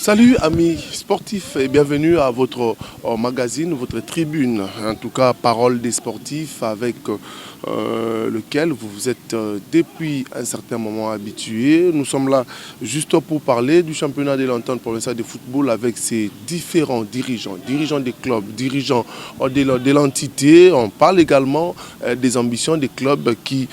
Salut amis sportifs et bienvenue à votre magazine, votre tribune, en tout cas Parole des sportifs avec lequel vous vous êtes depuis un certain moment habitués. Nous sommes là juste pour parler du championnat de l'entente provinciale de football avec ses différents dirigeants des clubs, dirigeants de l'entité. On parle également des ambitions des clubs qui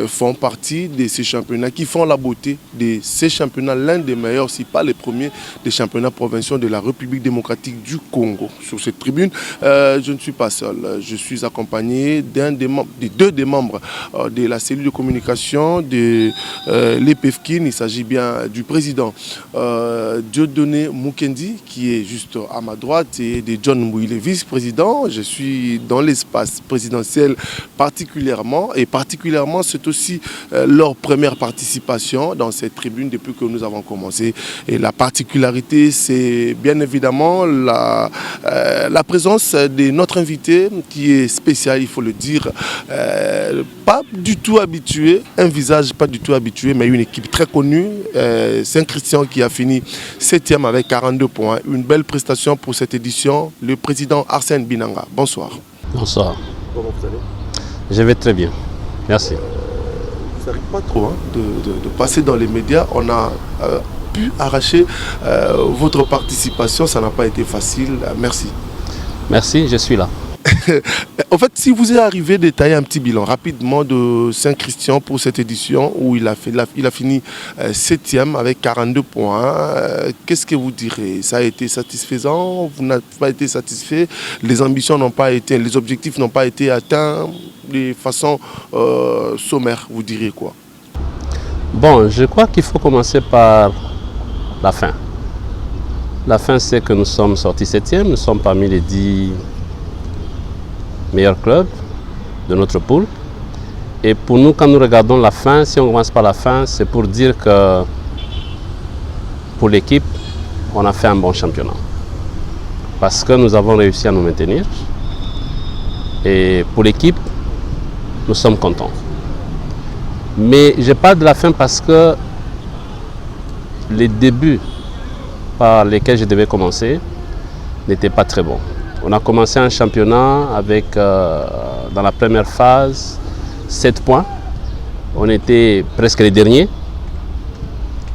font partie de ces championnats, qui font la beauté de ces championnats, l'un des meilleurs, si pas les premiers, des championnats provinciaux de la République démocratique du Congo. Sur cette tribune, je ne suis pas seul. Je suis accompagné des deux des membres de la cellule de communication de l'EPFKIN. Il s'agit bien du président Dieudonné Mukendi, qui est juste à ma droite, et de John Mbouile, vice-président. Je suis dans l'espace présidentiel particulièrement, et particulièrement c'est aussi leur première participation dans cette tribune depuis que nous avons commencé. Et la particularité, c'est bien évidemment la présence de notre invité qui est spécial, il faut le dire, pas du tout habitué, un visage pas du tout habitué, mais une équipe très connue, Saint-Christian qui a fini 7e avec 42 points. Une belle prestation pour cette édition, le président Arsène Binanga. Bonsoir. Bonsoir. Comment vous allez? Je vais très bien, merci. Ça n'arrive pas trop de passer dans les médias. On a pu arracher votre participation, ça n'a pas été facile. Merci. Merci, je suis là. En fait, si vous est arrivé détailler un petit bilan rapidement de Saint-Christian pour cette édition où il a fini 7e avec 42 points, qu'est-ce que vous direz? Ça a été satisfaisant? Vous n'avez pas été satisfait? Les ambitions n'ont pas été, les objectifs n'ont pas été atteints de façon sommaire, vous diriez quoi? Bon, je crois qu'il faut commencer par la fin. La fin, c'est que nous sommes sortis 7e, nous sommes parmi les 10 meilleurs clubs de notre poule. Et pour nous, quand nous regardons la fin, si on commence par la fin, c'est pour dire que pour l'équipe, on a fait un bon championnat. Parce que nous avons réussi à nous maintenir. Et pour l'équipe, nous sommes contents. Mais je parle de la fin parce que les débuts par lesquels je devais commencer n'étaient pas très bons. On a commencé un championnat avec, dans la première phase, 7 points. On était presque les derniers.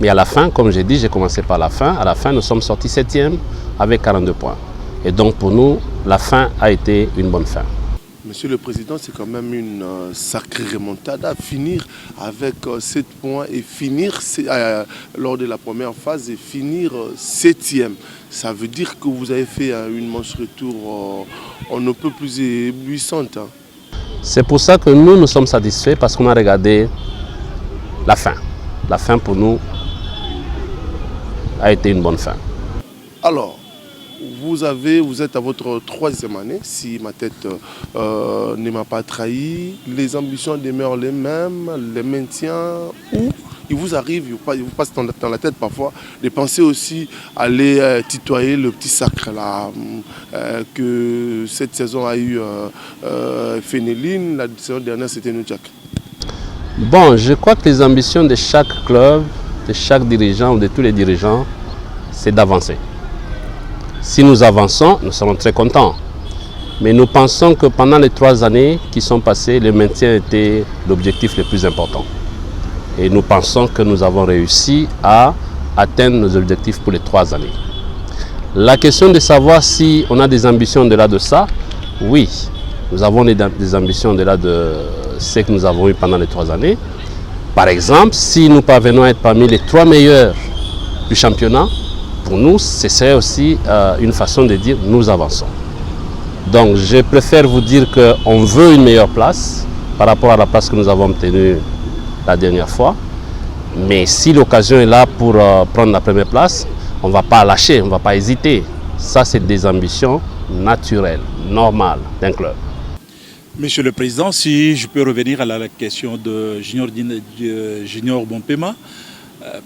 Mais à la fin, comme j'ai dit, j'ai commencé par la fin. À la fin, nous sommes sortis 7e avec 42 points. Et donc pour nous, la fin a été une bonne fin. Monsieur le Président, c'est quand même une sacrée remontada. Finir avec 7 points et finir lors de la première phase et finir 7e. Ça veut dire que vous avez fait une manche retour on ne peut plus éblouissante. C'est pour ça que nous sommes satisfaits parce qu'on a regardé la fin. La fin pour nous a été une bonne fin. Alors, vous êtes à votre 3e année, si ma tête ne m'a pas trahi. Les ambitions demeurent les mêmes, les maintiens, ou il vous arrive, il vous passe dans la tête parfois de penser aussi à aller tutoyer le petit sacre là, que cette saison a eu Fénéline, la saison dernière c'était Nujak. Bon, je crois que les ambitions de chaque club, de chaque dirigeant ou de tous les dirigeants, c'est d'avancer. Si nous avançons, nous serons très contents. Mais nous pensons que pendant les 3 années qui sont passées, le maintien était l'objectif le plus important. Et nous pensons que nous avons réussi à atteindre nos objectifs pour les 3 années. La question de savoir si on a des ambitions au-delà de ça, oui, nous avons des ambitions au-delà de ce que nous avons eu pendant les 3 années. Par exemple, si nous parvenons à être parmi les 3 meilleurs du championnat, pour nous, ce serait aussi une façon de dire nous avançons. Donc, je préfère vous dire qu'on veut une meilleure place par rapport à la place que nous avons obtenue la dernière fois. Mais si l'occasion est là pour prendre la première place, on ne va pas lâcher, on ne va pas hésiter. Ça, c'est des ambitions naturelles, normales d'un club. Monsieur le Président, si je peux revenir à la question de Junior Bompema,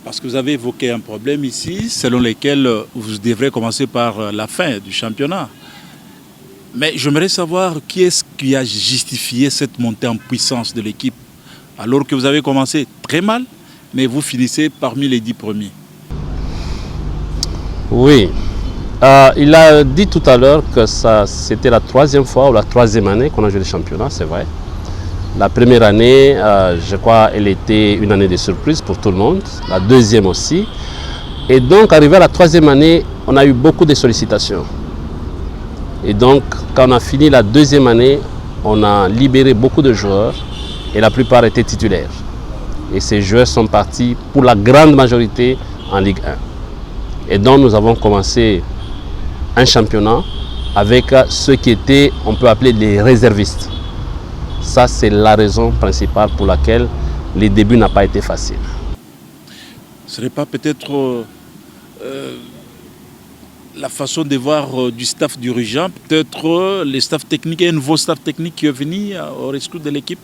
parce que vous avez évoqué un problème ici, selon lequel vous devrez commencer par la fin du championnat. Mais j'aimerais savoir qui est-ce qui a justifié cette montée en puissance de l'équipe, alors que vous avez commencé très mal, mais vous finissez parmi les 10 premiers. Oui. Il a dit tout à l'heure que c'était la 3e fois ou la 3e année qu'on a joué le championnat, c'est vrai. La première année, je crois, elle était une année de surprise pour tout le monde. La 2e aussi. Et donc, arrivé à la 3e année, on a eu beaucoup de sollicitations. Et donc, quand on a fini la 2e année, on a libéré beaucoup de joueurs et la plupart étaient titulaires. Et ces joueurs sont partis pour la grande majorité en Ligue 1. Et donc, nous avons commencé un championnat avec ceux qui étaient, on peut appeler les réservistes. Ça, c'est la raison principale pour laquelle les débuts n'ont pas été faciles. Ce n'est pas peut-être la façon de voir du staff dirigeant, peut-être les staffs techniques et un nouveau staff technique qui est venu au rescousse de l'équipe?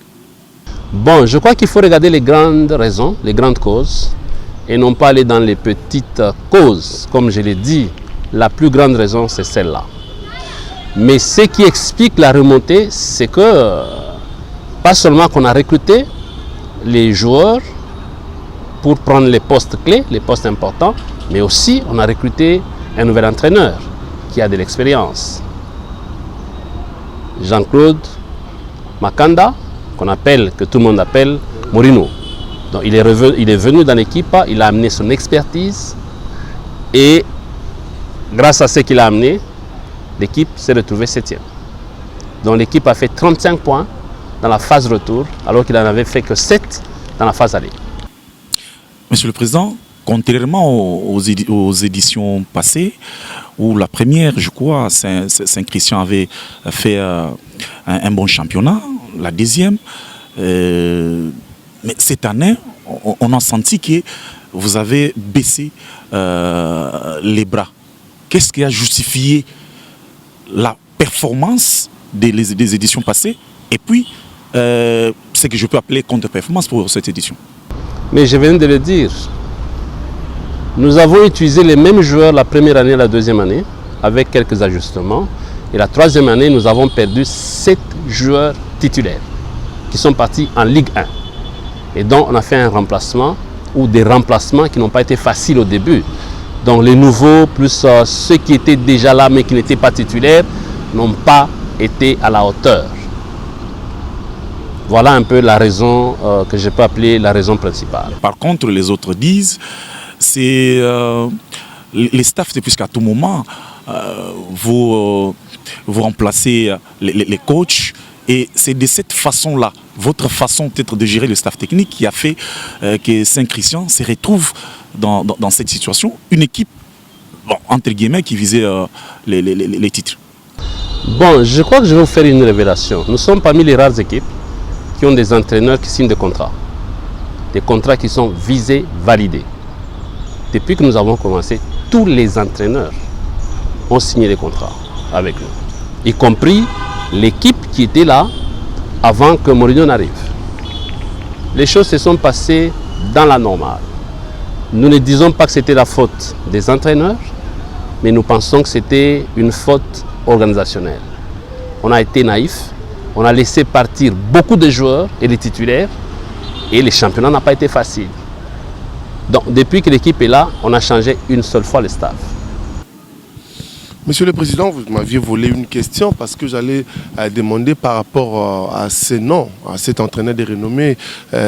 Bon, je crois qu'il faut regarder les grandes raisons, les grandes causes, et non pas aller dans les petites causes. Comme je l'ai dit, la plus grande raison, c'est celle-là. Mais ce qui explique la remontée, c'est que pas seulement qu'on a recruté les joueurs pour prendre les postes clés, les postes importants, mais aussi on a recruté un nouvel entraîneur qui a de l'expérience. Jean-Claude Makanda, que tout le monde appelle Mourinho. Donc il est venu dans l'équipe, il a amené son expertise et grâce à ce qu'il a amené, l'équipe s'est retrouvée 7e. Donc l'équipe a fait 35 points dans la phase retour, alors qu'il n'en avait fait que 7 dans la phase aller. Monsieur le Président, contrairement aux éditions passées, où la première, je crois, Saint-Christian avait fait un bon championnat, la 2e, mais cette année, on a senti que vous avez baissé les bras. Qu'est-ce qui a justifié la performance des éditions passées et puis ce que je peux appeler contre-performance pour cette édition? Mais je viens de le dire. Nous avons utilisé les mêmes joueurs la première année et la 2e année avec quelques ajustements. Et la 3e année, nous avons perdu 7 joueurs titulaires qui sont partis en Ligue 1. Et donc, on a fait un remplacement ou des remplacements qui n'ont pas été faciles au début. Donc les nouveaux, plus ceux qui étaient déjà là mais qui n'étaient pas titulaires, n'ont pas été à la hauteur. Voilà un peu la raison que je peux appeler la raison principale. Par contre, les autres disent, c'est les staffs, puisqu'à tout moment, vous remplacez les coachs. Et c'est de cette façon-là, votre façon peut-être de gérer le staff technique qui a fait que Saint-Christian se retrouve dans cette situation. Une équipe, bon, entre guillemets, qui visait les titres. Bon, je crois que je vais vous faire une révélation. Nous sommes parmi les rares équipes qui ont des entraîneurs qui signent des contrats. Des contrats qui sont visés, validés. Depuis que nous avons commencé, tous les entraîneurs ont signé des contrats avec nous. Y compris l'équipe qui était là avant que Mourinho n'arrive. Les choses se sont passées dans la normale. Nous ne disons pas que c'était la faute des entraîneurs, mais nous pensons que c'était une faute organisationnelle. On a été naïfs, on a laissé partir beaucoup de joueurs et les titulaires, et le championnat n'a pas été facile. Donc depuis que l'équipe est là, on a changé une seule fois le staff. Monsieur le Président, vous m'aviez volé une question parce que j'allais demander par rapport à ce nom, à cet entraîneur de renommée,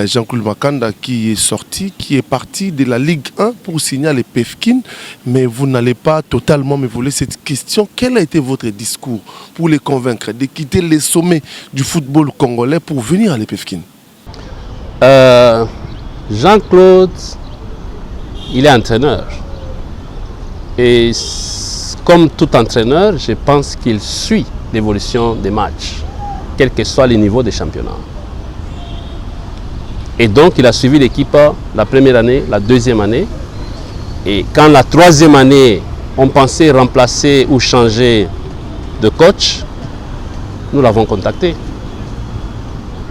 Jean-Claude Makanda, qui est sorti, qui est parti de la Ligue 1 pour signer à l'EPFKIN, mais vous n'allez pas totalement me voler cette question. Quel a été votre discours pour les convaincre de quitter les sommets du football congolais pour venir à l'EPFKIN? Jean-Claude, il est entraîneur. Et comme tout entraîneur, je pense qu'il suit l'évolution des matchs, quel que soit le niveau des championnats. Et donc, il a suivi l'équipe la première année, la 2e année. Et quand la 3e année, on pensait remplacer ou changer de coach, nous l'avons contacté.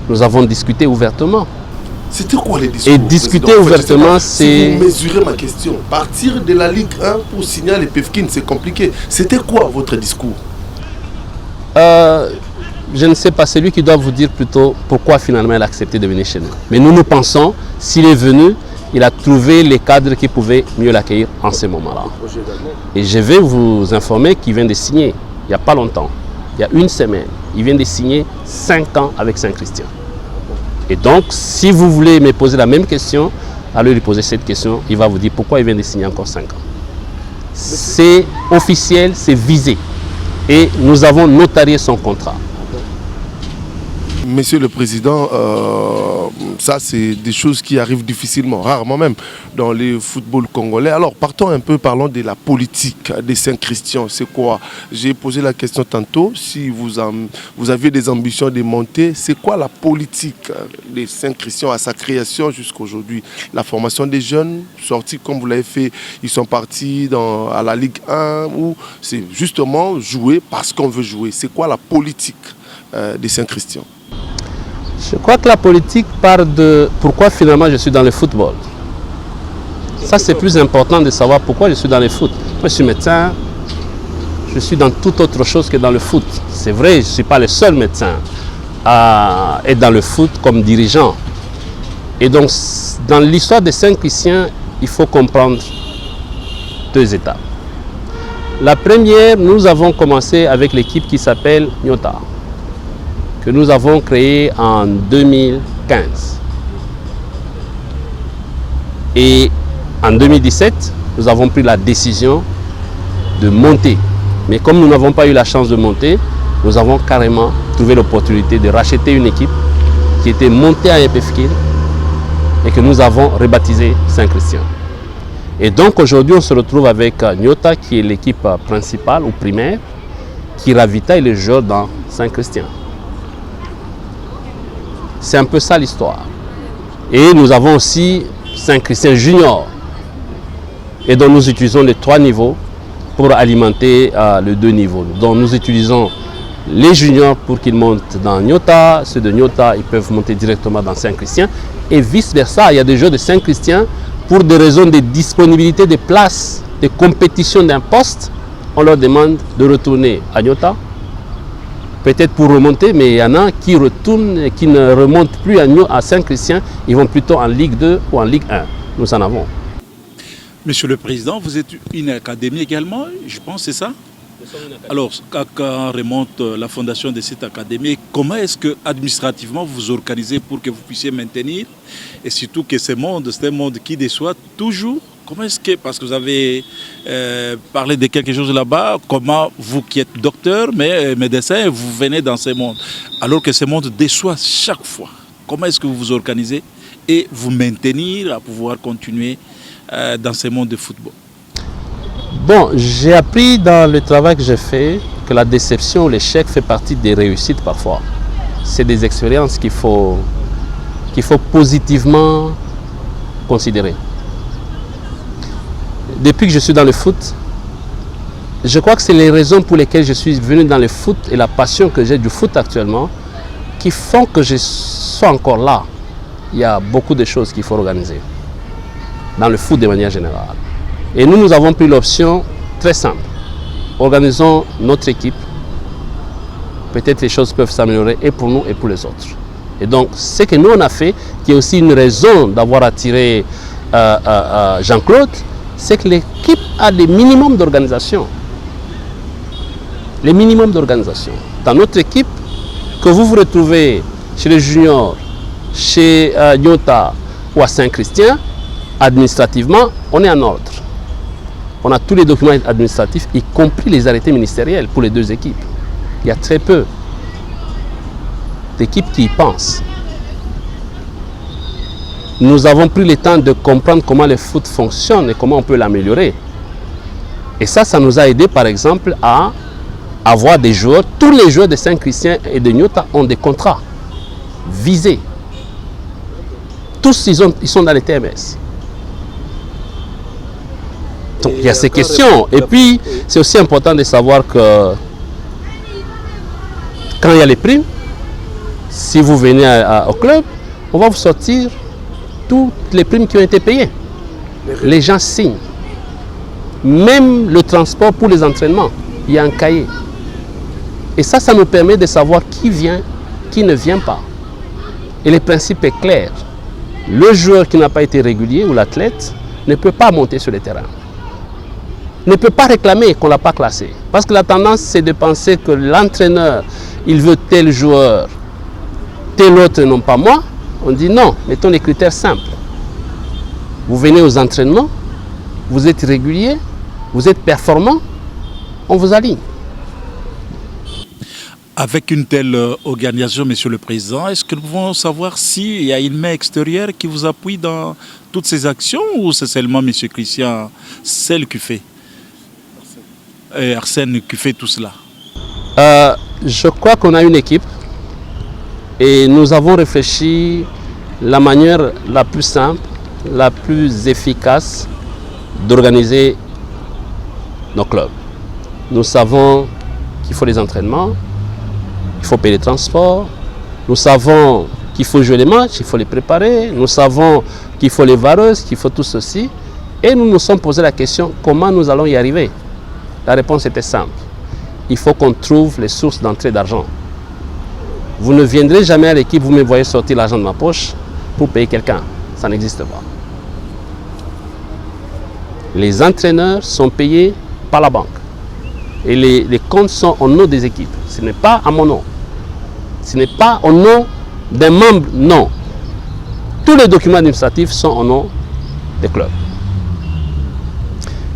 Nous avons discuté ouvertement. C'était quoi les discours? Et discuter ouvertement, c'est... Si vous mesurez ma question, partir de la Ligue 1 pour signer les PFKIN, c'est compliqué. C'était quoi votre discours? Je ne sais pas, c'est lui qui doit vous dire plutôt pourquoi finalement il a accepté de venir chez nous. Mais nous pensons, s'il est venu, il a trouvé les cadres qui pouvaient mieux l'accueillir en ce moment-là. Et je vais vous informer qu'il vient de signer, il n'y a pas longtemps, il y a une semaine, il vient de signer 5 ans avec Saint-Christian. Et donc, si vous voulez me poser la même question, allez lui poser cette question, il va vous dire pourquoi il vient de signer encore 5 ans. C'est officiel, c'est visé. Et nous avons notarié son contrat. Monsieur le Président, ça c'est des choses qui arrivent difficilement, rarement même, dans le football congolais. Alors partons un peu, parlons de la politique des Saint-Christian. C'est quoi? J'ai posé la question tantôt, si vous aviez des ambitions de monter, c'est quoi la politique des Saint-Christian à sa création jusqu'à aujourd'hui? La formation des jeunes, sortis comme vous l'avez fait, ils sont partis à la Ligue 1, ou c'est justement jouer parce qu'on veut jouer? C'est quoi la politique des Saint-Christian? Je crois que la politique part de pourquoi finalement je suis dans le football. Ça, c'est plus important de savoir pourquoi je suis dans le foot. Moi, je suis médecin, je suis dans toute autre chose que dans le foot. C'est vrai, je ne suis pas le seul médecin à être dans le foot comme dirigeant. Et donc, dans l'histoire des Saint-Christian, il faut comprendre 2 étapes. La première, nous avons commencé avec l'équipe qui s'appelle Nyota, que nous avons créé en 2015. Et en 2017, nous avons pris la décision de monter. Mais comme nous n'avons pas eu la chance de monter, nous avons carrément trouvé l'opportunité de racheter une équipe qui était montée à Epefkir et que nous avons rebaptisé Saint-Christian. Et donc aujourd'hui, on se retrouve avec Nyota, qui est l'équipe principale ou primaire, qui ravitaille les joueurs dans Saint-Christian. C'est un peu ça l'histoire. Et nous avons aussi Saint-Christian Junior. Et donc nous utilisons les 3 niveaux pour alimenter les 2 niveaux. Donc nous utilisons les juniors pour qu'ils montent dans Nyota. Ceux de Nyota, ils peuvent monter directement dans Saint-Christian. Et vice-versa, il y a des joueurs de Saint-Christian, pour des raisons de disponibilité de places, de compétition d'un poste, on leur demande de retourner à Nyota. Peut-être pour remonter, mais il y en a qui retournent et qui ne remontent plus à Saint-Christian, ils vont plutôt en Ligue 2 ou en Ligue 1. Nous en avons. Monsieur le Président, vous êtes une académie également, je pense, c'est ça? Alors, quand remonte la fondation de cette académie, comment est-ce que administrativement vous vous organisez pour que vous puissiez maintenir, et surtout que c'est un monde qui déçoit toujours? Comment est-ce que, parce que vous avez parlé de quelque chose là-bas, comment vous qui êtes docteur, mais médecin, vous venez dans ce monde, alors que ce monde déçoit chaque fois. Comment est-ce que vous vous organisez et vous maintenir à pouvoir continuer dans ce monde de football? Bon, j'ai appris dans le travail que j'ai fait que la déception ou l'échec fait partie des réussites parfois. C'est des expériences qu'il faut positivement considérer. Depuis que je suis dans le foot, je crois que c'est les raisons pour lesquelles je suis venu dans le foot et la passion que j'ai du foot actuellement qui font que je sois encore là. Il y a beaucoup de choses qu'il faut organiser dans le foot de manière générale. Et nous avons pris l'option très simple. Organisons notre équipe. Peut-être les choses peuvent s'améliorer et pour nous et pour les autres. Et donc, ce que nous on a fait, qui est aussi une raison d'avoir attiré Jean-Claude, c'est que l'équipe a des minimums d'organisation. Les minimums d'organisation. Dans notre équipe, que vous vous retrouvez chez les juniors, chez Nyota ou à Saint-Christian, administrativement, on est en ordre. On a tous les documents administratifs, y compris les arrêtés ministériels pour les 2 équipes. Il y a très peu d'équipes qui y pensent. Nous avons pris le temps de comprendre comment le foot fonctionne et comment on peut l'améliorer. Et ça nous a aidé par exemple à avoir des joueurs. Tous les joueurs de Saint-Christian et de Nyota ont des contrats visés. Tous, ils sont dans les TMS. Donc, il y a ces questions. Et puis, c'est aussi important de savoir que quand il y a les primes, si vous venez au club, on va vous sortir toutes les primes qui ont été payées. Les gens signent. Même le transport pour les entraînements, il y a un cahier. Et ça nous permet de savoir qui vient, qui ne vient pas. Et le principe est clair. Le joueur qui n'a pas été régulier ou l'athlète ne peut pas monter sur le terrain. Ne peut pas réclamer qu'on ne l'a pas classé. Parce que la tendance, c'est de penser que l'entraîneur, il veut tel joueur, tel autre, non pas moi. On dit non, mettons les critères simples. Vous venez aux entraînements, vous êtes régulier, vous êtes performant, on vous aligne. Avec une telle organisation, Monsieur le Président, est-ce que nous pouvons savoir s'il y a une main extérieure qui vous appuie dans toutes ces actions ou c'est seulement M. Christian, celle qui fait Arsène qui fait tout cela? Je crois qu'on a une équipe et nous avons réfléchi la manière la plus simple, la plus efficace d'organiser nos clubs. Nous savons qu'il faut les entraînements, il faut payer les transports, nous savons qu'il faut jouer les matchs, il faut les préparer, nous savons qu'il faut les vareuses, qu'il faut tout ceci. Et nous nous sommes posé la question, comment nous allons y arriver? La réponse était simple. Il faut qu'on trouve les sources d'entrée d'argent. Vous ne viendrez jamais à l'équipe, vous me voyez sortir l'argent de ma poche pour payer quelqu'un. Ça n'existe pas. Les entraîneurs sont payés par la banque. Et les comptes sont au nom des équipes. Ce n'est pas à mon nom. Ce n'est pas au nom d'un membre, non. Tous les documents administratifs sont au nom des clubs.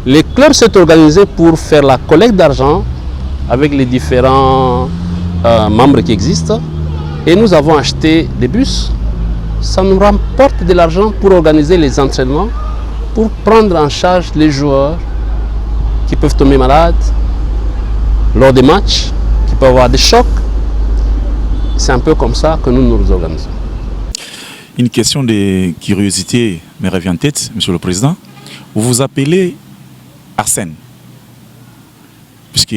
Les clubs sont organisés pour faire la collecte d'argent avec les différents membres qui existent. Et nous avons acheté des bus. Ça nous rapporte de l'argent pour organiser les entraînements, pour prendre en charge les joueurs qui peuvent tomber malades lors des matchs, qui peuvent avoir des chocs. C'est un peu comme ça que nous nous organisons. Une question de curiosité me revient en tête, Monsieur le Président. Vous vous appelez Arsène, puisque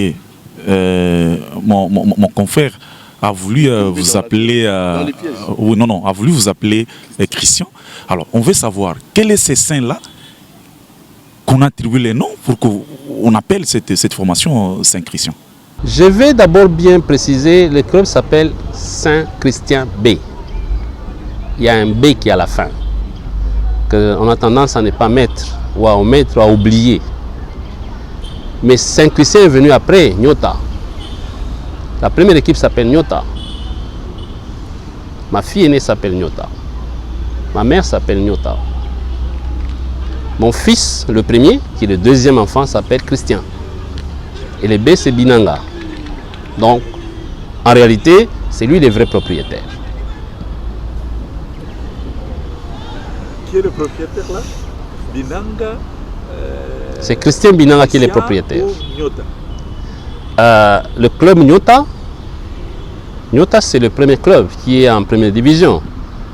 mon confrère a voulu vous appeler a voulu vous appeler Christian. Alors, on veut savoir quel est ces saints-là qu'on attribue les noms pour qu'on appelle cette formation Saint-Christian. Je vais d'abord bien préciser, le club s'appelle Saint-Christian B. Il y a un B qui est à la fin, qu'on a tendance à ne pas mettre, ou à omettre, ou à oublier. Mais Saint-Christian est venu après, Nyota. La première équipe s'appelle Nyota. Ma fille aînée s'appelle Nyota. Ma mère s'appelle Nyota. Mon fils, le premier, qui est le deuxième enfant, s'appelle Christian. Et le B, c'est Binanga. Donc, en réalité, c'est lui le vrai propriétaire. Qui est le propriétaire là? Binanga. C'est Christian Binanga qui est le propriétaire. Le club Nyota, c'est le premier club qui est en première division.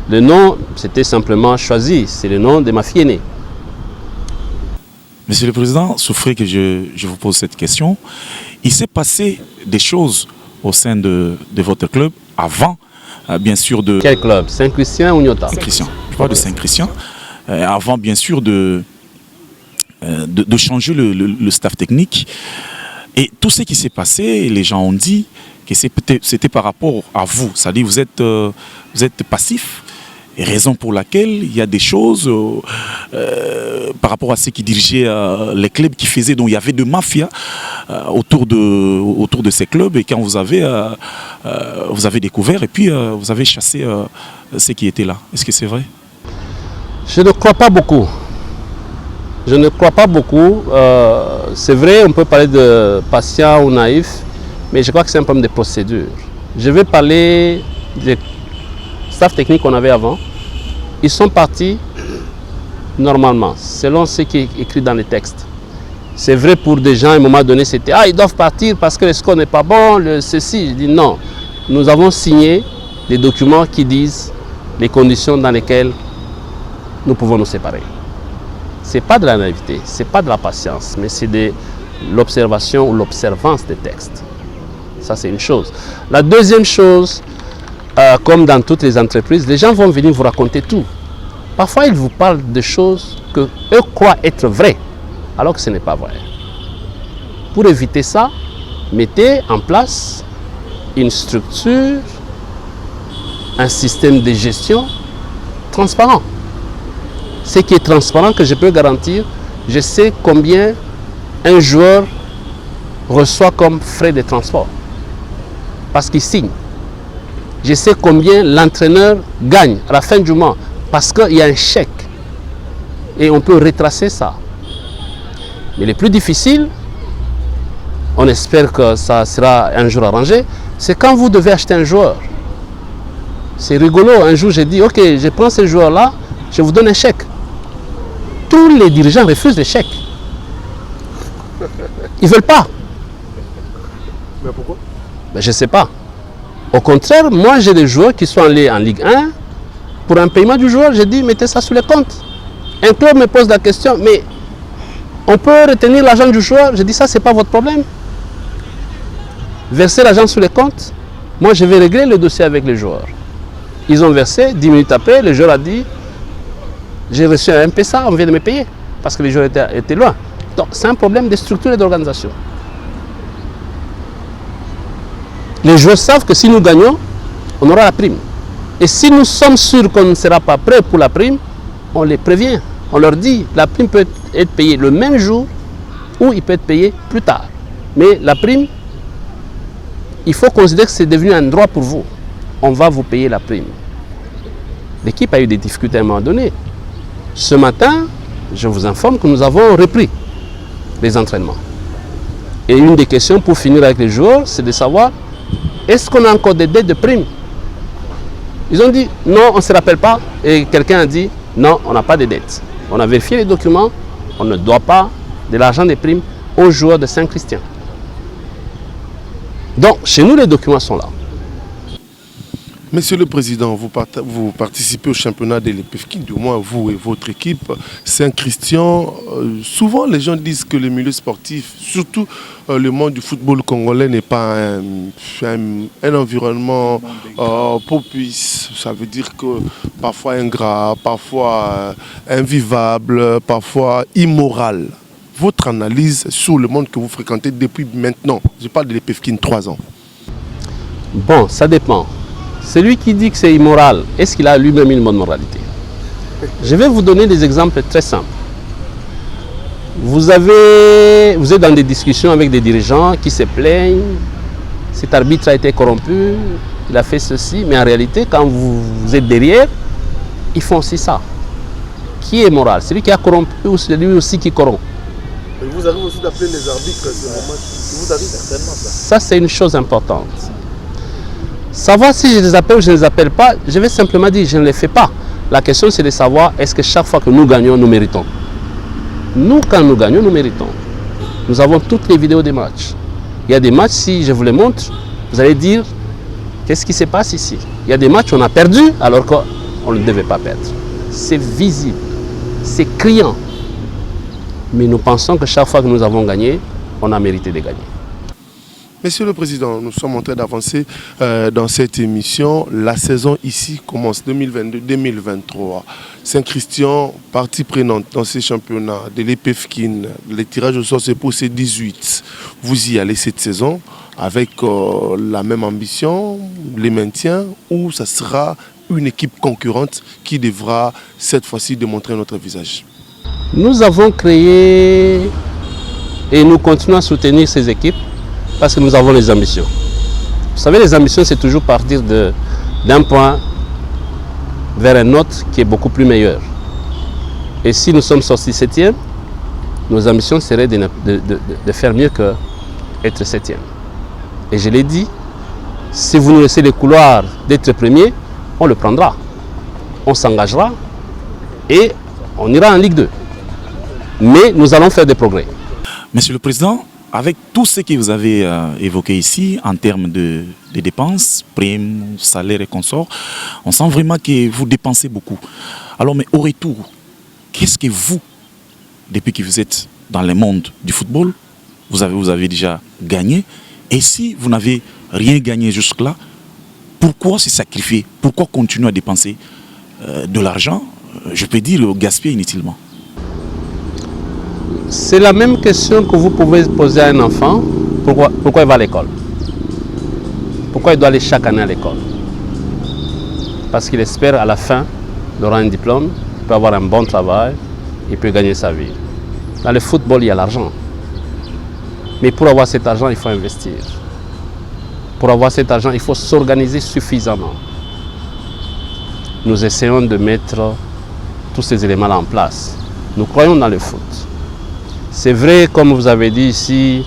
Le nom, c'était simplement choisi. C'est le nom de ma fille aînée. Monsieur le Président, souffrez que je vous pose cette question. Il s'est passé des choses au sein de votre club avant, bien sûr, de... Quel club? Saint-Christian ou Nyota? Saint-Christian. Je parle de Saint-Christian. Avant, bien sûr, de changer le staff technique. Et tout ce qui s'est passé, les gens ont dit que c'était par rapport à vous. C'est-à-dire vous êtes passif. Et raison pour laquelle il y a des choses par rapport à ceux qui dirigeaient les clubs qui faisaient, donc il y avait de mafia autour de ces clubs, et quand vous avez découvert et puis vous avez chassé ceux qui étaient là. Est-ce que c'est vrai? Je ne crois pas beaucoup. Je ne crois pas beaucoup. C'est vrai, on peut parler de patient ou naïf, mais je crois que c'est un problème de procédure. Je vais parler des staff technique qu'on avait avant. Ils sont partis normalement, selon ce qui est écrit dans les textes. C'est vrai pour des gens, à un moment donné, c'était « Ah, ils doivent partir parce que le score n'est pas bon, ceci. » Je dis non. Nous avons signé des documents qui disent les conditions dans lesquelles nous pouvons nous séparer. Ce n'est pas de la naïveté, ce n'est pas de la patience, mais c'est de l'observation ou l'observance des textes. Ça, c'est une chose. La deuxième chose, comme dans toutes les entreprises, les gens vont venir vous raconter tout. Parfois, ils vous parlent de choses qu'eux croient être vraies, alors que ce n'est pas vrai. Pour éviter ça, mettez en place une structure, un système de gestion transparent. Ce qui est transparent, que je peux garantir, je sais combien un joueur reçoit comme frais de transport. Parce qu'il signe. Je sais combien l'entraîneur gagne à la fin du mois. Parce qu'il y a un chèque. Et on peut retracer ça. Mais le plus difficile, on espère que ça sera un jour arrangé, c'est quand vous devez acheter un joueur. C'est rigolo. Un jour, j'ai dit, ok, je prends ce joueur-là, je vous donne un chèque. Tous les dirigeants refusent le chèque. Ils ne veulent pas. Mais pourquoi? Ben, je ne sais pas. Au contraire, moi j'ai des joueurs qui sont allés en Ligue 1. Pour un paiement du joueur, j'ai dit mettez ça sur les comptes. Un club me pose la question, mais on peut retenir l'argent du joueur? Je dis ça, c'est pas votre problème. Versez l'argent sur les comptes. Moi je vais régler le dossier avec les joueurs. Ils ont versé, 10 minutes après, le joueur a dit j'ai reçu un PSA, on vient de me payer. Parce que les joueurs étaient loin. Donc c'est un problème de structure et d'organisation. Les joueurs savent que si nous gagnons, on aura la prime. Et si nous sommes sûrs qu'on ne sera pas prêt pour la prime, on les prévient. On leur dit la prime peut être payée le même jour ou il peut être payé plus tard. Mais la prime, il faut considérer que c'est devenu un droit pour vous. On va vous payer la prime. L'équipe a eu des difficultés à un moment donné. Ce matin, je vous informe que nous avons repris les entraînements. Et une des questions pour finir avec les joueurs, c'est de savoir est-ce qu'on a encore des dettes de primes? Ils ont dit non, on ne se rappelle pas. Et quelqu'un a dit non, on n'a pas de dettes. On a vérifié les documents, on ne doit pas de l'argent des primes aux joueurs de Saint-Christian. Donc, chez nous, les documents sont là. Monsieur le Président, vous participez au championnat de l'EPFKIN, du moins vous et votre équipe. Saint-Christian, souvent les gens disent que le milieu sportif, surtout le monde du football congolais, n'est pas un environnement propice. Ça veut dire que parfois ingrat, parfois invivable, parfois immoral. Votre analyse sur le monde que vous fréquentez depuis maintenant, je parle de l'EPFKIN 3 ans. Bon, ça dépend. Celui qui dit que c'est immoral, est-ce qu'il a lui-même une bonne moralité? Je vais vous donner des exemples très simples. Vous êtes dans des discussions avec des dirigeants qui se plaignent. Cet arbitre a été corrompu, il a fait ceci, mais en réalité, quand vous êtes derrière, ils font aussi ça. Qui est moral? Celui qui a corrompu ou celui aussi qui corrompt? Et vous arrivez aussi d'appeler les arbitres sur le match. Vous arrivez certainement ça. Ça, c'est une chose importante. Savoir si je les appelle ou je ne les appelle pas, je vais simplement dire je ne les fais pas. La question c'est de savoir est-ce que chaque fois que nous gagnons, nous méritons. Nous, quand nous gagnons, nous méritons. Nous avons toutes les vidéos des matchs. Il y a des matchs, si je vous les montre, vous allez dire qu'est-ce qui se passe ici. Il y a des matchs où on a perdu alors qu'on ne devait pas perdre. C'est visible, c'est criant. Mais nous pensons que chaque fois que nous avons gagné, on a mérité de gagner. Monsieur le Président, nous sommes en train d'avancer dans cette émission. La saison ici commence 2022-2023. Saint-Christian, partie prenante dans ces championnats de l'EPFKIN. Les tirages au sort, c'est pour ces 18. Vous y allez cette saison avec la même ambition, les maintiens, ou ça sera une équipe concurrente qui devra cette fois-ci démontrer notre visage? Nous avons créé et nous continuons à soutenir ces équipes parce que nous avons les ambitions. Vous savez, les ambitions, c'est toujours partir d'un point vers un autre qui est beaucoup plus meilleur. Et si nous sommes sortis 7e, nos ambitions seraient de faire mieux qu'être 7e. Et je l'ai dit, si vous nous laissez les couloirs d'être premier, on le prendra. On s'engagera et on ira en Ligue 2. Mais nous allons faire des progrès. Monsieur le Président, avec tout ce que vous avez évoqué ici en termes de dépenses, primes, salaires et consorts, on sent vraiment que vous dépensez beaucoup. Alors, mais au retour, qu'est-ce que vous, depuis que vous êtes dans le monde du football, vous avez déjà gagné? Et si vous n'avez rien gagné jusque-là, pourquoi se sacrifier? Pourquoi continuer à dépenser de l'argent, je peux dire, gaspiller inutilement? C'est la même question que vous pouvez poser à un enfant. Pourquoi il va à l'école? Pourquoi il doit aller chaque année à l'école? Parce qu'il espère à la fin d'avoir un diplôme, peut avoir un bon travail, il peut gagner sa vie. Dans le football, il y a l'argent. Mais pour avoir cet argent, il faut investir. Pour avoir cet argent, il faut s'organiser suffisamment. Nous essayons de mettre tous ces éléments-là en place. Nous croyons dans le foot. C'est vrai, comme vous avez dit ici,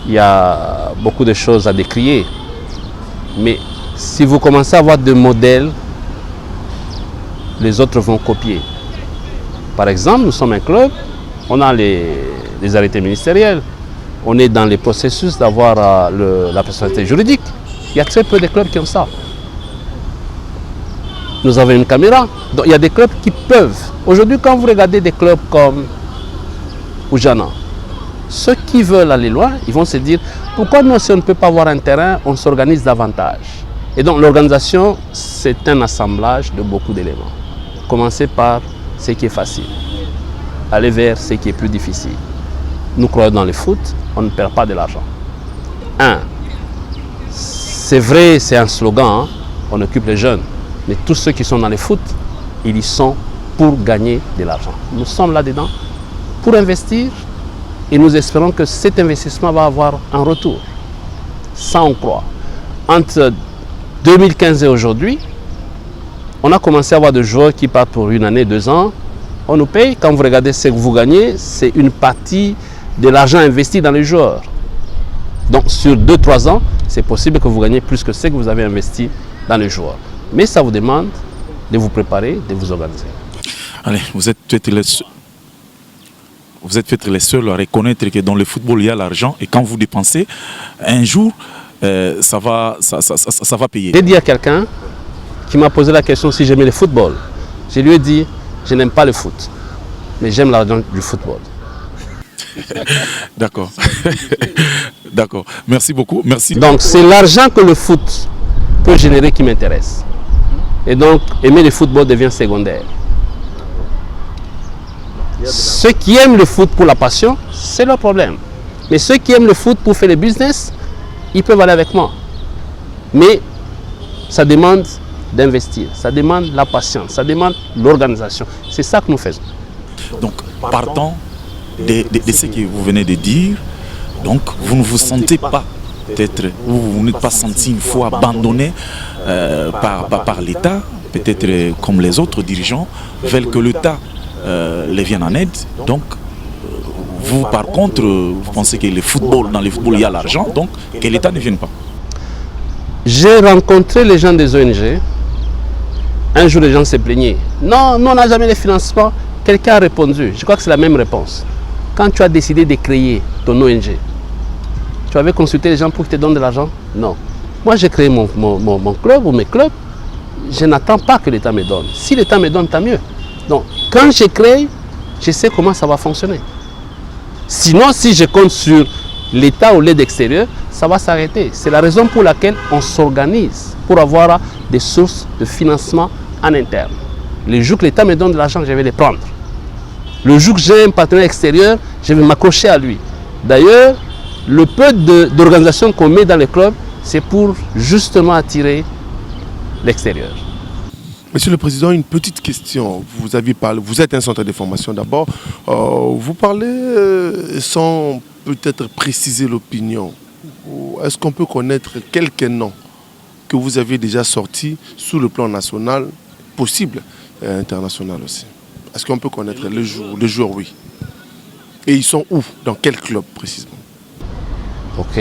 il y a beaucoup de choses à décrier. Mais si vous commencez à avoir des modèles, les autres vont copier. Par exemple, nous sommes un club, on a les arrêtés ministériels, on est dans les processus d'avoir la personnalité juridique. Il y a très peu de clubs qui ont ça. Nous avons une caméra. Donc il y a des clubs qui peuvent. Aujourd'hui, quand vous regardez des clubs comme Oujana, ceux qui veulent aller loin, ils vont se dire pourquoi nous, si on ne peut pas avoir un terrain, on s'organise davantage. Et donc l'organisation, c'est un assemblage de beaucoup d'éléments. Commencer par ce qui est facile, aller vers ce qui est plus difficile. Nous croyons dans le foot, on ne perd pas de l'argent. C'est vrai, c'est un slogan, hein, on occupe les jeunes. Mais tous ceux qui sont dans le foot, ils y sont pour gagner de l'argent. Nous sommes là-dedans pour investir et nous espérons que cet investissement va avoir un retour. Ça, on croit. Entre 2015 et aujourd'hui, on a commencé à avoir des joueurs qui partent pour 1 année, 2 ans. On nous paye. Quand vous regardez ce que vous gagnez, c'est une partie de l'argent investi dans les joueurs. Donc sur 2-3 ans, c'est possible que vous gagnez plus que ce que vous avez investi dans les joueurs. Mais ça vous demande de vous préparer, de vous organiser. Allez, vous êtes peut-être les seuls à reconnaître que dans le football, il y a l'argent et quand vous dépensez, un jour, ça va payer. J'ai dit à quelqu'un qui m'a posé la question si j'aimais le football. Je lui ai dit, je n'aime pas le foot, mais j'aime l'argent du football. D'accord. D'accord. Merci beaucoup. Merci. Donc c'est l'argent que le foot peut générer qui m'intéresse. Et donc aimer le football devient secondaire. Ceux qui aiment le foot pour la passion, c'est leur problème. Mais ceux qui aiment le foot pour faire le business, ils peuvent aller avec moi. Mais ça demande d'investir, ça demande la patience, ça demande l'organisation. C'est ça que nous faisons. Donc, partant de ce que vous venez de dire, donc vous ne vous sentez pas, peut-être, vous n'êtes pas senti une fois abandonné par l'État, peut-être comme les autres dirigeants veulent que l'État les vienne en aide. Donc, vous par contre, vous pensez que dans le football il y a l'argent, donc que l'État ne vienne pas. J'ai rencontré les gens des ONG. Un jour, les gens se plaignaient. Non, nous, on n'a jamais les financements. Quelqu'un a répondu. Je crois que c'est la même réponse. Quand tu as décidé de créer ton ONG, tu avais consulté les gens pour qu'ils te donnent de l'argent? Non. Moi, j'ai créé mon club ou mes clubs. Je n'attends pas que l'État me donne. Si l'État me donne, tant mieux. Donc, quand j'ai créé, je sais comment ça va fonctionner. Sinon, si je compte sur l'État ou l'aide extérieure, ça va s'arrêter. C'est la raison pour laquelle on s'organise pour avoir des sources de financement en interne. Le jour que l'État me donne de l'argent, je vais les prendre. Le jour que j'ai un partenaire extérieur, je vais m'accrocher à lui. D'ailleurs, le peu d'organisations qu'on met dans les clubs, c'est pour justement attirer l'extérieur. Monsieur le Président, une petite question. Vous aviez parlé, vous êtes un centre de formation d'abord. Vous parlez sans peut-être préciser l'opinion. Est-ce qu'on peut connaître quelques noms que vous avez déjà sortis sur le plan national, possible et international aussi? Est-ce qu'on peut connaître les joueurs, oui. Et ils sont où? Dans quel club précisément? Ok.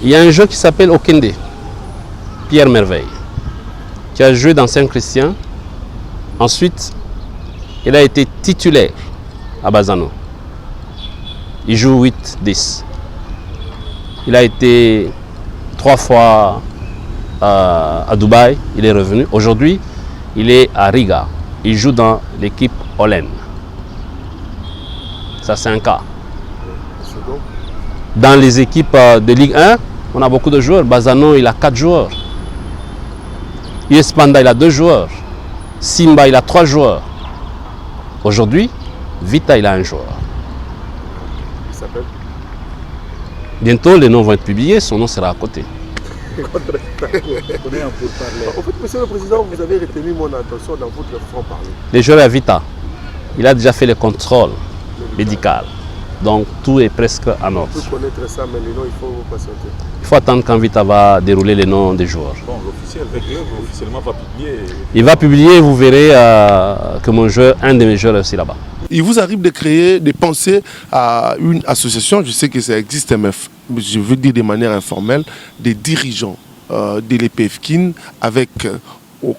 Il y a un joueur qui s'appelle Okende, Pierre Merveille, qui a joué dans Saint-Christian. Ensuite, il a été titulaire à Bazano. Il joue 8-10. Il a été 3 fois à Dubaï, il est revenu. Aujourd'hui, il est à Riga. Il joue dans l'équipe Holland. Ça, c'est un cas. Dans les équipes de Ligue 1, on a beaucoup de joueurs. Bazano, il a 4 joueurs. US Panda, il a 2 joueurs. Simba, il a 3 joueurs. Aujourd'hui, Vita, il a 1 joueur. Il s'appelle? Bientôt, les noms vont être publiés, son nom sera à côté. En fait, Monsieur le Président, vous avez retenu mon attention dans votre franc-parler. Les joueurs à Vita, il a déjà fait le contrôle médical. Donc tout est presque en ordre. On peut connaître ça, mais les noms, il faut patienter. Il faut attendre quand Vita va dérouler les noms des joueurs. Bon, l'officiel officiellement va publier. Il va publier et vous verrez que mon joueur, un de mes joueurs est aussi là-bas. Il vous arrive de créer, de penser à une association, je sais que ça existe, mais je veux dire de manière informelle, des dirigeants de l'EPFKIN avec,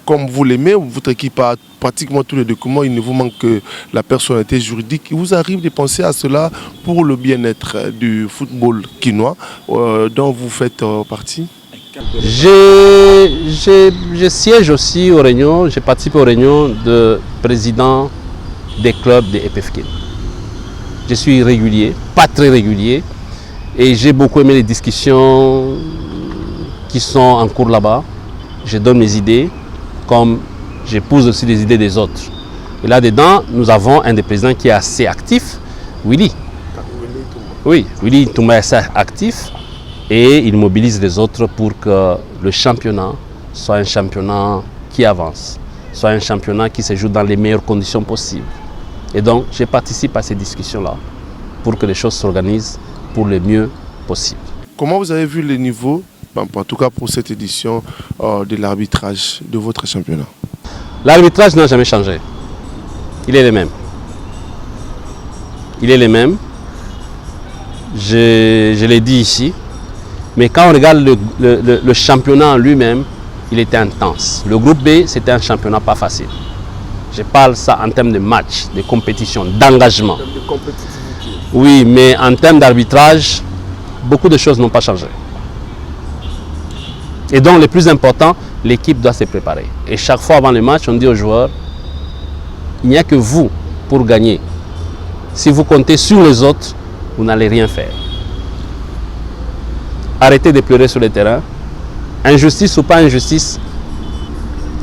comme vous l'aimez, votre équipe a pratiquement tous les documents, il ne vous manque que la personnalité juridique. Il vous arrive de penser à cela pour le bien-être du football quinois dont vous faites partie? Je siège aussi aux réunions, j'ai participé aux réunions de président des clubs de EPFKIN. Je suis régulier, pas très régulier, et j'ai beaucoup aimé les discussions qui sont en cours là-bas. Je donne mes idées, comme j'épouse aussi les idées des autres. Et là-dedans, nous avons un des présidents qui est assez actif, Willy. Oui, Willy Touma est assez actif et il mobilise les autres pour que le championnat soit un championnat qui avance, soit un championnat qui se joue dans les meilleures conditions possibles. Et donc, je participe à ces discussions-là pour que les choses s'organisent pour le mieux possible. Comment vous avez vu le niveau, en tout cas pour cette édition, de l'arbitrage de votre championnat? L'arbitrage n'a jamais changé. Il est le même. Il est le même. Je l'ai dit ici. Mais quand on regarde le championnat en lui-même, il était intense. Le groupe B, c'était un championnat pas facile. Je parle ça en termes de match, de compétition, d'engagement. En termes de compétitivité. Oui, mais en termes d'arbitrage, beaucoup de choses n'ont pas changé. Et donc, le plus important, l'équipe doit se préparer. Et chaque fois avant le match, on dit aux joueurs, il n'y a que vous pour gagner. Si vous comptez sur les autres, vous n'allez rien faire. Arrêtez de pleurer sur le terrain. Injustice ou pas injustice,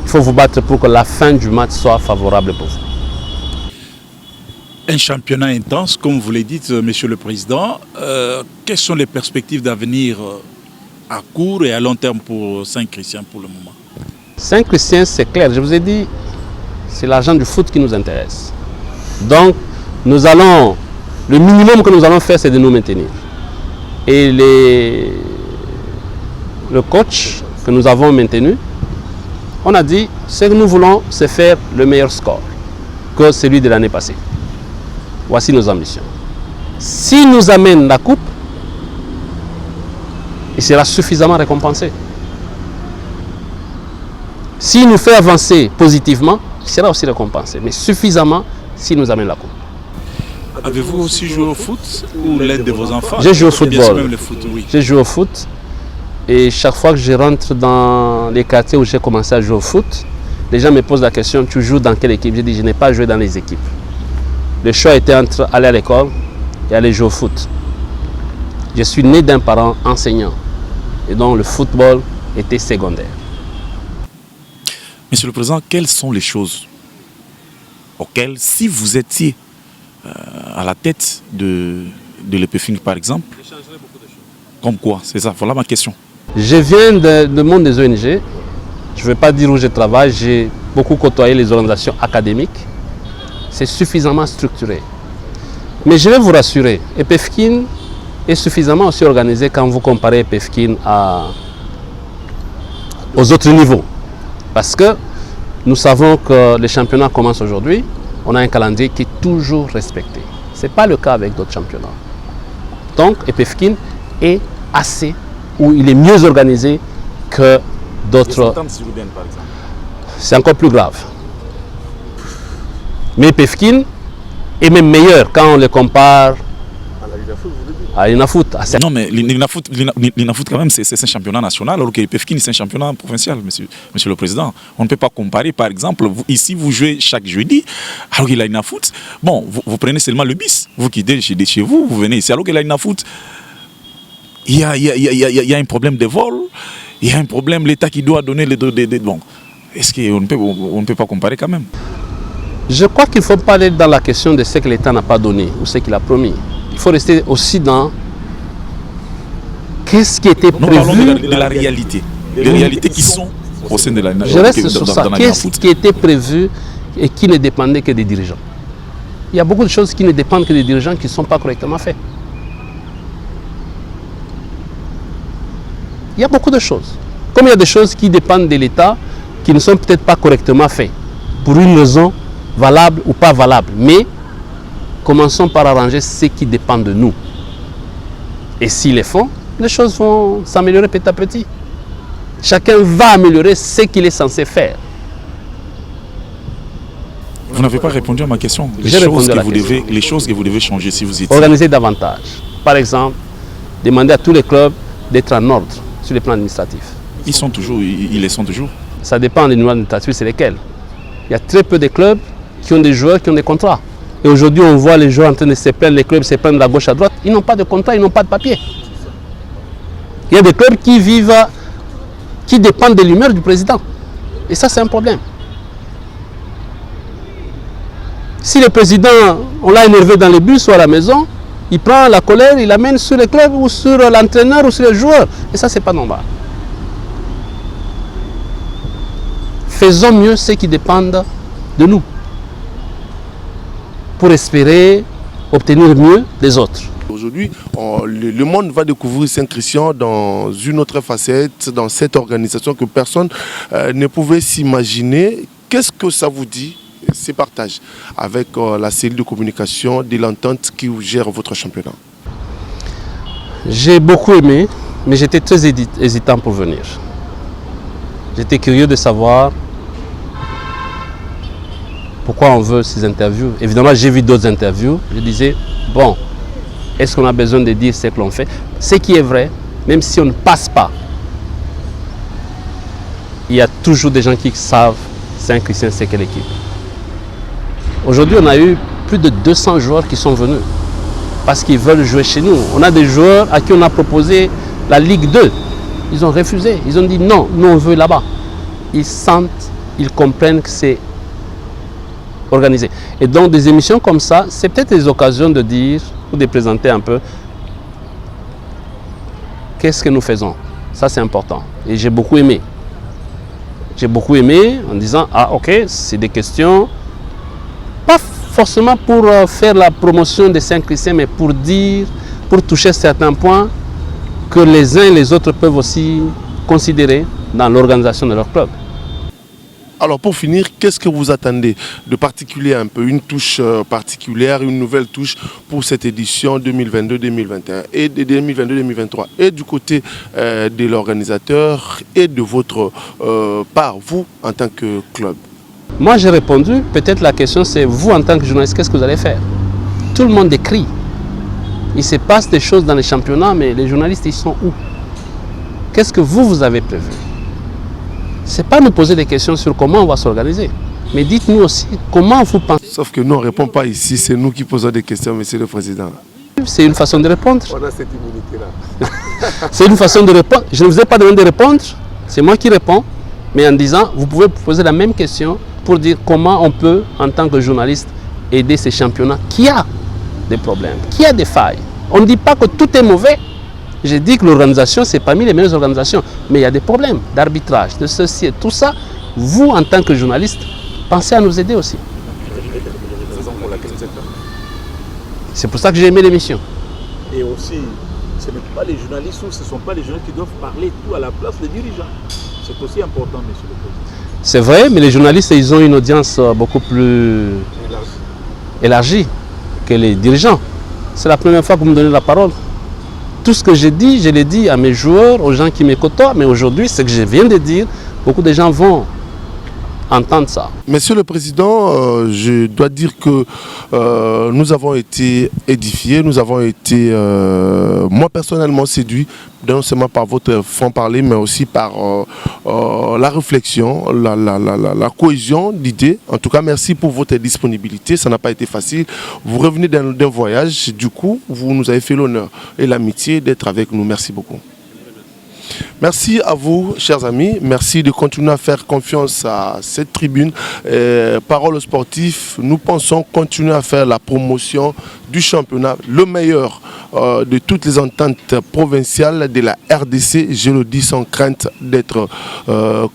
il faut vous battre pour que la fin du match soit favorable pour vous. Un championnat intense, comme vous l'avez dit, Monsieur le Président. Quelles sont les perspectives d'avenir à court et à long terme pour Saint-Christian pour le moment? Saint-Christian, c'est clair. Je vous ai dit, c'est l'argent du foot qui nous intéresse. Donc, le minimum que nous allons faire, c'est de nous maintenir. Et le coach que nous avons maintenu, on a dit, ce que nous voulons, c'est faire le meilleur score que celui de l'année passée. Voici nos ambitions. S'il nous amène la coupe, il sera suffisamment récompensé. S'il nous fait avancer positivement, il sera aussi récompensé, mais suffisamment s'il nous amène la coupe. Avez-vous aussi joué au foot ou l'aide de vos enfants? J'ai joué au football. Même le foot, oui. J'ai joué au foot et chaque fois que je rentre dans les quartiers où j'ai commencé à jouer au foot, les gens me posent la question, tu joues dans quelle équipe? J'ai dit, je n'ai pas joué dans les équipes. Le choix était entre aller à l'école et aller jouer au foot. Je suis né d'un parent enseignant et donc le football était secondaire. Monsieur le Président, quelles sont les choses auxquelles, si vous étiez à la tête de l'EPFKIN par exemple, comme quoi? C'est ça, voilà ma question. Je viens du monde des ONG. Je ne vais pas dire où je travaille. J'ai beaucoup côtoyé les organisations académiques. C'est suffisamment structuré. Mais je vais vous rassurer, EPFKIN est suffisamment aussi organisé quand vous comparez EPFKIN aux autres niveaux. Parce que nous savons que les championnats commencent aujourd'hui. On a un calendrier qui est toujours respecté. Ce n'est pas le cas avec d'autres championnats. Donc, EPFKIN est assez, ou il est mieux organisé que d'autres. C'est encore plus grave. Mais EPFKIN est même meilleur quand on le compare à l'INAFOOT. Non, mais l'INAFOOT quand même, c'est un championnat national, alors que l'EPFKIN, c'est un championnat provincial, monsieur le Président. On ne peut pas comparer, par exemple, ici, vous jouez chaque jeudi, alors que l'INAFOOT, bon, vous prenez seulement le bis, vous quittez chez vous, vous venez ici, alors que l'INAFOOT, il y a un problème de vol, il y a un problème, l'État qui doit donner les bon, est-ce qu'on ne peut pas comparer quand même? Je crois qu'il ne faut pas aller dans la question de ce que l'État n'a pas donné ou ce qu'il a promis. Il faut rester aussi dans qu'est-ce qui était Nous parlons prévu? de la réalité. Les réalités qui sont au sein de la Je reste dans- sur dans- ça. dans la Qu'est-ce foot. qui était prévu et qui ne dépendait que des dirigeants? Il y a beaucoup de choses qui ne dépendent que des dirigeants qui ne sont pas correctement faites. Il y a beaucoup de choses. Comme il y a des choses qui dépendent de l'État qui ne sont peut-être pas correctement faites, pour une raison valable ou pas valable. Mais commençons par arranger ce qui dépend de nous. Et s'ils les font, les choses vont s'améliorer petit à petit. Chacun va améliorer ce qu'il est censé faire. Vous n'avez pas répondu à ma question. J'ai répondu à la question. Les choses que vous devez changer si vous étiez... Organiser davantage. Par exemple, demander à tous les clubs d'être en ordre sur le plan administratif. Ils les sont toujours. Ça dépend des niveaux administratifs, c'est lesquels. Il y a très peu de clubs qui ont des joueurs qui ont des contrats. Et aujourd'hui, on voit les joueurs en train de se plaindre, les clubs se plaignent de la gauche à droite. Ils n'ont pas de contrat, ils n'ont pas de papier. Il y a des clubs qui vivent, qui dépendent de l'humeur du président. Et ça, c'est un problème. Si le président, on l'a énervé dans les bus ou à la maison, il prend la colère, il l'amène sur le club ou sur l'entraîneur ou sur les joueurs. Et ça, c'est pas normal. Faisons mieux ce qui dépend de nous pour espérer obtenir mieux des autres. Aujourd'hui, le monde va découvrir Saint-Christian dans une autre facette, dans cette organisation que personne ne pouvait s'imaginer. Qu'est-ce que ça vous dit, ces partages, avec la cellule de communication de l'entente qui gère votre championnat? J'ai beaucoup aimé, mais j'étais très hésitant pour venir. J'étais curieux de savoir pourquoi on veut ces interviews. Évidemment, j'ai vu d'autres interviews. Je disais, bon, est-ce qu'on a besoin de dire ce que l'on fait? Ce qui est vrai, même si on ne passe pas, il y a toujours des gens qui savent Saint-Christian, c'est quelle équipe. Aujourd'hui, on a eu plus de 200 joueurs qui sont venus parce qu'ils veulent jouer chez nous. On a des joueurs à qui on a proposé la Ligue 2. Ils ont refusé. Ils ont dit non, nous on veut là-bas. Ils sentent, ils comprennent que c'est organisé. Et donc des émissions comme ça, c'est peut-être des occasions de dire ou de présenter un peu qu'est-ce que nous faisons. Ça c'est important. Et j'ai beaucoup aimé. J'ai beaucoup aimé en disant, ah ok, c'est des questions, pas forcément pour faire la promotion des Saint-Christian, mais pour dire, pour toucher certains points que les uns et les autres peuvent aussi considérer dans l'organisation de leur club. Alors pour finir, qu'est-ce que vous attendez de particulier un peu, une touche particulière, une nouvelle touche pour cette édition 2022-2021 et de 2022-2023 et du côté de l'organisateur et de votre part, vous en tant que club? Moi j'ai répondu, peut-être la question c'est vous en tant que journaliste, qu'est-ce que vous allez faire? Tout le monde écrit. Il se passe des choses dans les championnats, mais les journalistes ils sont où? Qu'est-ce que vous avez prévu? Ce n'est pas nous poser des questions sur comment on va s'organiser, mais dites-nous aussi comment vous pensez. Sauf que nous, on ne répond pas ici, c'est nous qui posons des questions, Monsieur le Président. C'est une façon de répondre. On a cette immunité-là. C'est une façon de répondre. Je ne vous ai pas demandé de répondre, c'est moi qui réponds, mais en disant, vous pouvez poser la même question pour dire comment on peut, en tant que journaliste, aider ces championnats qui a des problèmes, qui a des failles. On ne dit pas que tout est mauvais. J'ai dit que l'organisation, c'est parmi les meilleures organisations. Mais il y a des problèmes d'arbitrage, de ceci et tout ça. Vous, en tant que journaliste, pensez à nous aider aussi. C'est pour ça que j'ai aimé l'émission. Et aussi, ce n'est pas les journalistes ou ce ne sont pas les journalistes qui doivent parler tout à la place des dirigeants. C'est aussi important, Monsieur le Président. C'est vrai, mais les journalistes, ils ont une audience beaucoup plus élargie que les dirigeants. C'est la première fois que vous me donnez la parole. Tout ce que j'ai dit, je l'ai dit à mes joueurs, aux gens qui me côtoient, mais aujourd'hui, ce que je viens de dire, beaucoup de gens vont entendre ça. Monsieur le Président, je dois dire que nous avons été édifiés, nous avons été, moi personnellement, séduit, non seulement par votre franc-parler, mais aussi par la réflexion, la cohésion d'idées. En tout cas, merci pour votre disponibilité, ça n'a pas été facile. Vous revenez d'un voyage, du coup, vous nous avez fait l'honneur et l'amitié d'être avec nous. Merci beaucoup. Merci à vous, chers amis. Merci de continuer à faire confiance à cette tribune. Parole aux sportifs, nous pensons continuer à faire la promotion du championnat, le meilleur de toutes les ententes provinciales de la RDC, je le dis sans crainte d'être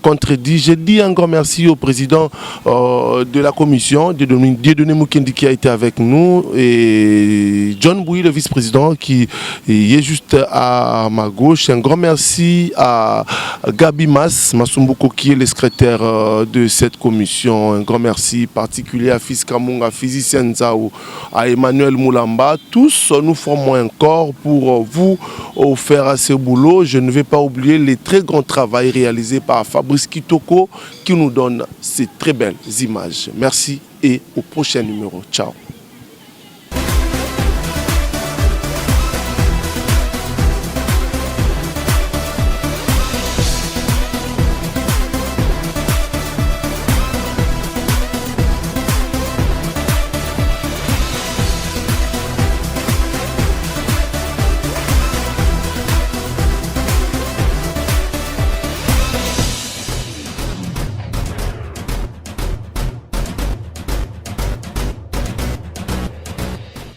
contredit. Je dis un grand merci au président de la commission, Dieudonné Mukendi, qui a été avec nous, et John Bouy, le vice-président, qui est juste à ma gauche. Un grand merci à Gabi Masumbuko, qui est le secrétaire de cette commission. Un grand merci particulier à Fils Kamunga, Physicien Nzao, à Emmanuel Moulamba. Tous, nous formons un corps pour vous faire ce boulot. Je ne vais pas oublier les très grands travaux réalisés par Fabrice Kitoko qui nous donne ces très belles images. Merci et au prochain numéro. Ciao.